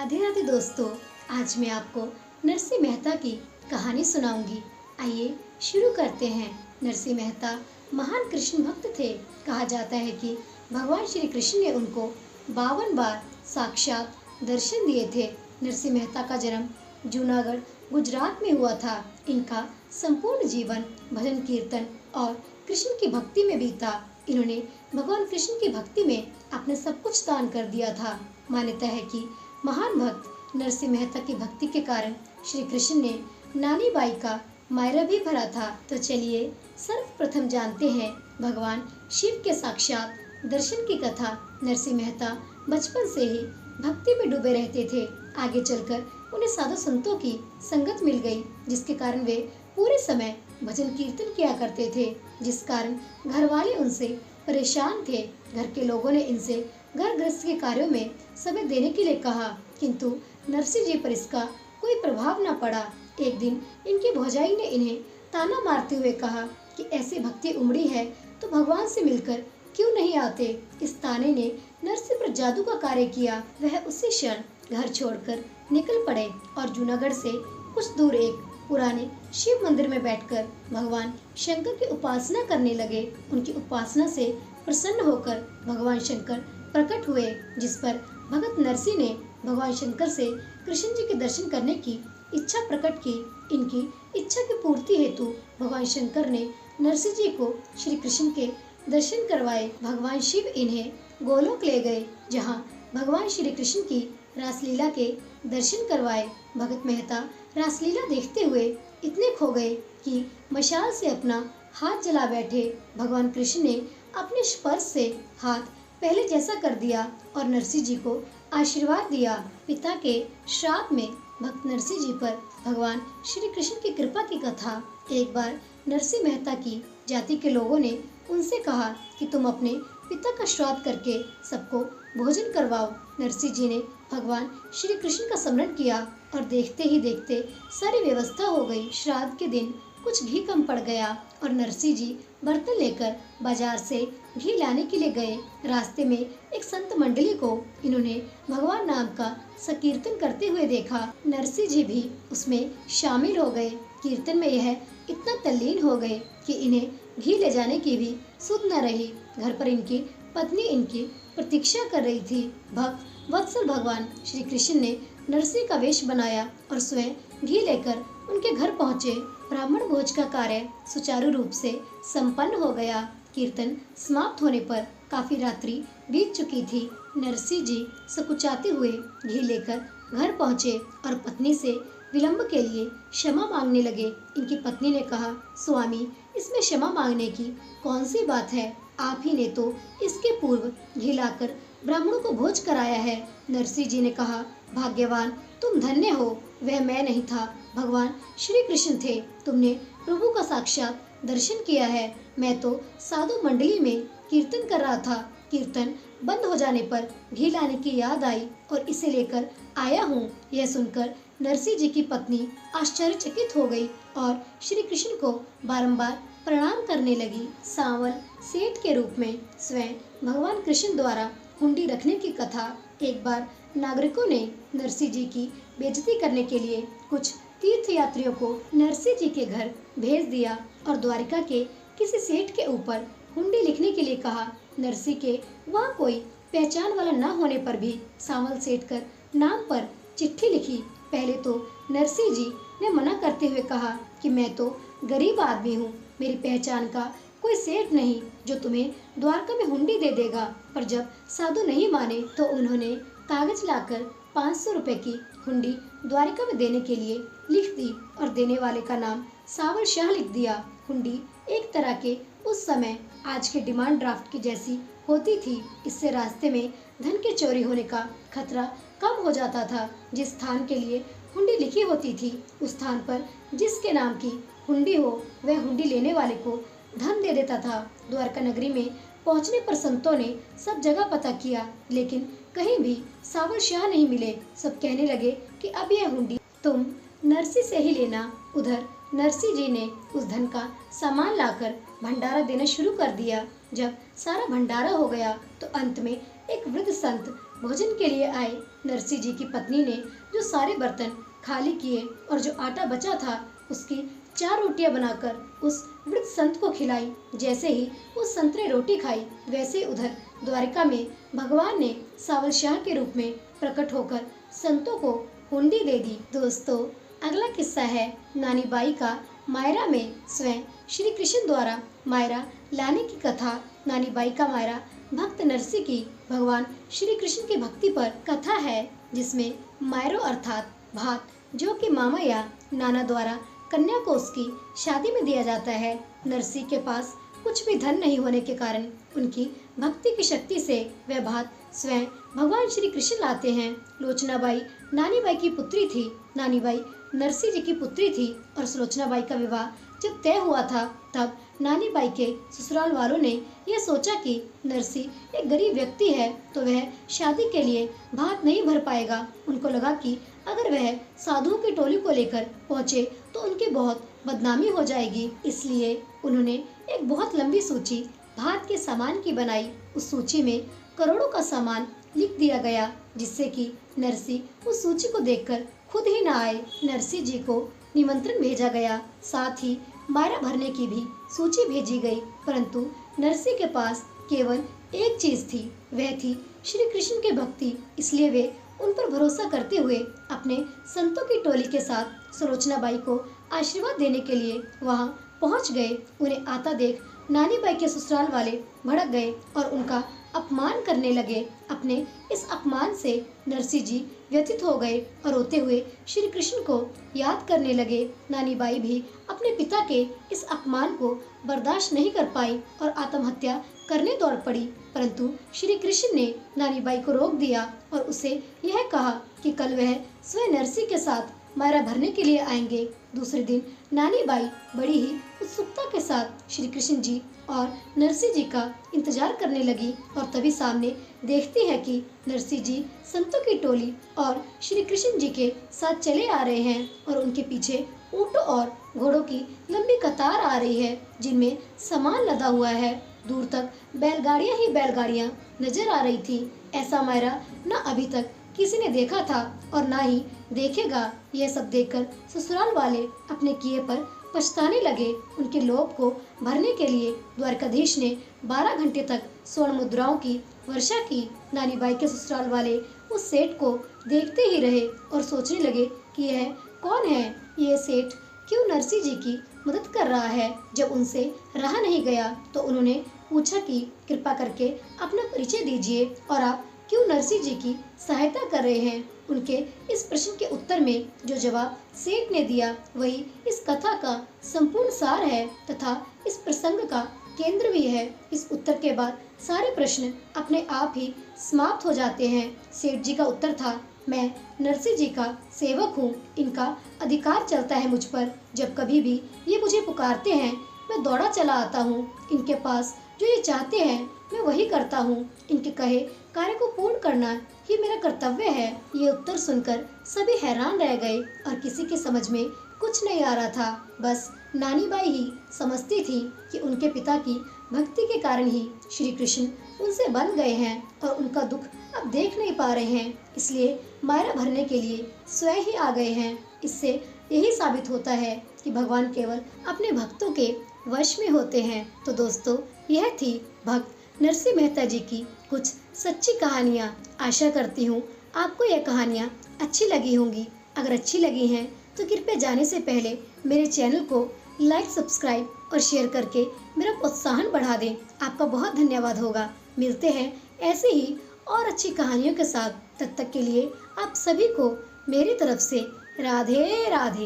राधे राधे दोस्तों। आज मैं आपको नरसिंह मेहता की कहानी सुनाऊंगी। आइए शुरू करते हैं। नरसिंह मेहता महान कृष्ण भक्त थे। कहा जाता है कि भगवान श्री कृष्ण ने उनको 52 बार साक्षात दर्शन दिए थे। नरसिंह मेहता का जन्म जूनागढ़ गुजरात में हुआ था। इनका संपूर्ण जीवन भजन कीर्तन और कृष्ण की भक्ति में बीता। इन्होंने भगवान कृष्ण की भक्ति में अपने सब कुछ दान कर दिया था। मान्यता है कि महान भक्त नरसिंह मेहता की भक्ति के कारण श्री कृष्ण ने नानी बाई का मायरा भी भरा था। तो चलिए सर्वप्रथम जानते हैं भगवान शिव के साक्षात दर्शन की कथा। नरसिंह मेहता बचपन से ही भक्ति में डूबे रहते थे। आगे चलकर उन्हें साधु संतों की संगत मिल गई, जिसके कारण वे पूरे समय भजन कीर्तन किया करते थे, जिस कारण घर वाले उनसे परेशान थे। घर के लोगों ने इनसे घर गृहस्थ के कार्यों में समय देने के लिए कहा, किंतु नरसिंह जी पर इसका कोई प्रभाव न पड़ा। एक दिन इनकी भौजाई ने इन्हें ताना मारते हुए कहा कि ऐसी भक्ति उमड़ी है तो भगवान से मिलकर क्यों नहीं आते। इस ताने ने नरसिंह पर जादू का कार्य किया। वह उसी क्षण घर छोड़कर निकल पड़े और जूनागढ़ से कुछ दूर एक पुराने शिव मंदिर में बैठकर भगवान शंकर की उपासना करने लगे। उनकी उपासना से प्रसन्न होकर भगवान शंकर प्रकट हुए, जिस पर भगत नरसिंह ने भगवान शंकर से कृष्ण जी के दर्शन करने की इच्छा प्रकट की। इनकी इच्छा की पूर्ति हेतु भगवान शंकर ने नरसिंह जी को श्री कृष्ण के दर्शन करवाए। भगवान शिव इन्हें गोलोक ले गए, जहां भगवान श्री कृष्ण की रासलीला के दर्शन करवाए। भगत मेहता रासलीला देखते हुए इतने खो गए कि मशाल से अपना हाथ जला बैठे। भगवान कृष्ण ने अपने स्पर्श से हाथ पहले जैसा कर दिया और नरसिंह जी को आशीर्वाद दिया। पिता के श्राप में भक्त नरसिंह जी पर भगवान श्री कृष्ण की कृपा की कथा। एक बार नरसिंह मेहता की जाति के लोगों ने उनसे कहा कि तुम अपने पिता का श्राद्ध करके सबको भोजन करवाओ। नरसिंह जी ने भगवान श्री कृष्ण का स्मरण किया और देखते ही देखते सारी व्यवस्था हो गई। श्राद्ध के दिन कुछ घी कम पड़ गया और नरसिंह जी बर्तन लेकर बाजार से घी लाने के लिए गए। रास्ते में एक संत मंडली को इन्होंने भगवान नाम का संकीर्तन करते हुए देखा। नरसिंह जी भी उसमें शामिल हो गए। कीर्तन में यह इतना तल्लीन हो गए कि इन्हें घी ले जाने की भी सुध न रही। घर पर इनकी पत्नी इनकी प्रतीक्षा कर रही थी। भक्त वत्सल भगवान श्री कृष्ण ने नरसिंह का वेश बनाया और स्वयं घी लेकर उनके घर पहुँचे। ब्राह्मण भोज का कार्य सुचारू रूप से संपन्न हो गया। कीर्तन समाप्त होने पर काफी रात्रि बीत चुकी थी। नरसिंह जी सकुचाते हुए घी लेकर घर पहुँचे और पत्नी से विलंब के लिए क्षमा मांगने लगे। इनकी पत्नी ने कहा, स्वामी, इसमें क्षमा मांगने की कौन सी बात है? आप ही ने तो इसके पूर्व घी लाकर ब्राह्मणों को भोज कराया है। नरसिंह जी ने कहा, भाग्यवान, तुम धन्य हो। वह मैं नहीं था, भगवान श्री कृष्ण थे। तुमने प्रभु का साक्षात दर्शन किया है। मैं तो साधु मंडली में कीर्तन कर रहा था। कीर्तन बंद हो जाने पर घी लाने की याद आई और इसे लेकर आया हूँ। यह सुनकर नरसिंह जी की पत्नी आश्चर्यचकित हो गई और श्री कृष्ण को बारंबार प्रणाम करने लगी। सांवल सेठ के रूप में स्वयं भगवान कृष्ण द्वारा हुंडी रखने की कथा। एक बार नागरिकों ने नरसिंह जी की बेइज्जती करने के लिए कुछ तीर्थ यात्रियों को नरसिंह जी के घर भेज दिया और द्वारिका के किसी सेठ के ऊपर हुंडी लिखने के लिए कहा। नरसिंह के वहाँ कोई पहचान वाला न होने पर भी सांवल सेठ कर नाम पर चिट्ठी लिखी। पहले तो नरसिंह जी ने मना करते हुए कहा कि मैं तो गरीब आदमी हूँ, मेरी पहचान का कोई सेठ नहीं जो तुम्हें द्वारका में हुंडी दे देगा। पर जब साधु नहीं माने तो उन्होंने कागज लाकर 500 रुपए की हुंडी द्वारिका में देने के लिए लिख दी और देने वाले का नाम सावर शाह लिख दिया। हुंडी एक तरह के उस समय आज के डिमांड ड्राफ्ट की जैसी होती थी। इससे रास्ते में धन के चोरी होने का खतरा कम हो जाता था। जिस स्थान के लिए हुंडी लिखी होती थी उस स्थान पर जिसके नाम की हुंडी हो वह हुंडी लेने वाले को धन दे देता था। द्वारका नगरी में पहुंचने पर संतों ने सब जगह पता किया, लेकिन कहीं भी सावर शाह नहीं मिले। सब कहने लगे कि अब यह हुंडी तुम नरसिंह से ही लेना। उधर नरसिंह जी ने उस धन का सामान लाकर भंडारा देना शुरू कर दिया। जब सारा भंडारा हो गया तो अंत में एक वृद्ध संत भोजन के लिए आए नरसी जी की पत्नी ने जो सारे बर्तन खाली किए और जो आटा बचा था उसकी 4 रोटियां बनाकर उस वृद्ध संत को खिलाई। जैसे ही उस संत ने रोटी खाई वैसे ही उधर द्वारिका में भगवान ने सावल शाह के रूप में प्रकट होकर संतों को हुंडी दे दी। दोस्तों, अगला किस्सा है नानी बाई का मायरा में स्वयं श्री कृष्ण द्वारा मायरा लाने की कथा। नानी बाई का मायरा भक्त नरसी की भगवान श्री कृष्ण की भक्ति पर कथा है, जिसमें मायरो अर्थात भात जो कि मामा या नाना द्वारा कन्या को उसकी शादी में दिया जाता है। नरसी के पास कुछ भी धन नहीं होने के कारण उनकी भक्ति की शक्ति से वह भात स्वयं भगवान श्री कृष्ण लाते हैं। लोचनाबाई नानी बाई की पुत्री थी। नानी बाई नरसी जी की पुत्री थी और सुलोचनाबाई का विवाह जब तय हुआ था तब नानी बाई के ससुराल वालों ने यह सोचा कि नरसी एक गरीब व्यक्ति है तो वह शादी के लिए भात नहीं भर पाएगा। उनको लगा कि अगर वह साधुओं की टोली को लेकर पहुंचे तो उनकी बहुत बदनामी हो जाएगी। इसलिए उन्होंने एक बहुत लंबी सूची भात के सामान की बनाई। उस सूची में करोड़ों का सामान लिख दिया गया, जिससे कि नरसी उस सूची को देखकर खुद ही न आए। नरसी जी को निमंत्रण भेजा गया, साथ ही मायरा भरने की भी सूची भेजी गई, परंतु नरसी के पास केवल एक चीज थी, वह थी श्री कृष्ण की भक्ति। इसलिए वे उन पर भरोसा करते हुए अपने संतों की टोली के साथ सुलोचनाबाई को आशीर्वाद देने के लिए वहां पहुंच गए। उन्हें आता देख नानी बाई के ससुराल वाले भड़क गए और उनका अपमान करने लगे। अपने इस अपमान से नरसी जी व्यथित हो गए और रोते हुए श्री कृष्ण को याद करने लगे। नानी बाई भी अपने पिता के इस अपमान को बर्दाश्त नहीं कर पाई और आत्महत्या करने दौड़ पड़ी, परंतु श्री कृष्ण ने नानी बाई को रोक दिया और उसे यह कहा कि कल वह स्वयं नरसी के साथ मायरा भरने के लिए आएंगे। दूसरे दिन नानी बाई बड़ी ही उत्सुकता के साथ श्री कृष्ण जी और नरसी जी का इंतजार करने लगी और तभी सामने देखती है कि नरसी जी संतों की टोली और श्री कृष्ण जी के साथ चले आ रहे हैं और उनके पीछे ऊंटों और घोड़ों की लंबी कतार आ रही है जिनमें सामान लदा हुआ है। दूर तक बैलगाड़ियां ही बैलगाड़ियां नजर आ रही थी। ऐसा मायरा न अभी तक किसी ने देखा था और ना ही देखेगा। यह सब देखकर ससुराल वाले अपने किए पर पछताने लगे। उनके लोभ को भरने के लिए द्वारकाधीश ने 12 घंटे तक स्वर्ण मुद्राओं की वर्षा की। नानी बाई के ससुराल वाले उस सेठ को देखते ही रहे और सोचने लगे कि यह कौन है, ये सेठ क्यों नरसी जी की मदद कर रहा है। जब उनसे रहा नहीं गया तो उन्होंने पूछा कि कृपा करके अपना परिचय दीजिए और आप क्यों नरसी जी की सहायता कर रहे हैं। उनके इस प्रश्न के उत्तर में जो जवाब सेठ ने दिया वही इस कथा का संपूर्ण सार है तथा इस प्रसंग का केंद्र भी है। इस उत्तर के बाद सारे प्रश्न अपने आप ही समाप्त हो जाते हैं। सेठ जी का उत्तर था, मैं नरसी जी का सेवक हूँ, इनका अधिकार चलता है मुझ पर। जब कभी भी ये मुझे पुकारते हैं मैं दौड़ा चला आता हूँ। इनके पास जो ये चाहते हैं मैं वही करता हूँ। इनके कहे कार्य को पूर्ण करना ही मेरा कर्तव्य है। ये उत्तर सुनकर सभी हैरान रह गए और किसी के समझ में कुछ नहीं आ रहा था। बस नानी बाई ही समझती थी कि उनके पिता की भक्ति के कारण ही श्री कृष्ण उनसे बन गए हैं और उनका दुख अब देख नहीं पा रहे हैं, इसलिए मायरा भरने के लिए स्वयं ही आ गए हैं। इससे यही साबित होता है कि भगवान केवल अपने भक्तों के वश में होते हैं। तो दोस्तों, यह थी भक्त नरसिंह मेहता जी की कुछ सच्ची कहानियाँ। आशा करती हूँ आपको यह कहानियाँ अच्छी लगी होंगी। अगर अच्छी लगी हैं तो कृपया जाने से पहले मेरे चैनल को लाइक, सब्सक्राइब और शेयर करके मेरा प्रोत्साहन बढ़ा दें। आपका बहुत धन्यवाद होगा। मिलते हैं ऐसे ही और अच्छी कहानियों के साथ। तब तक के लिए आप सभी को मेरी तरफ से राधे राधे।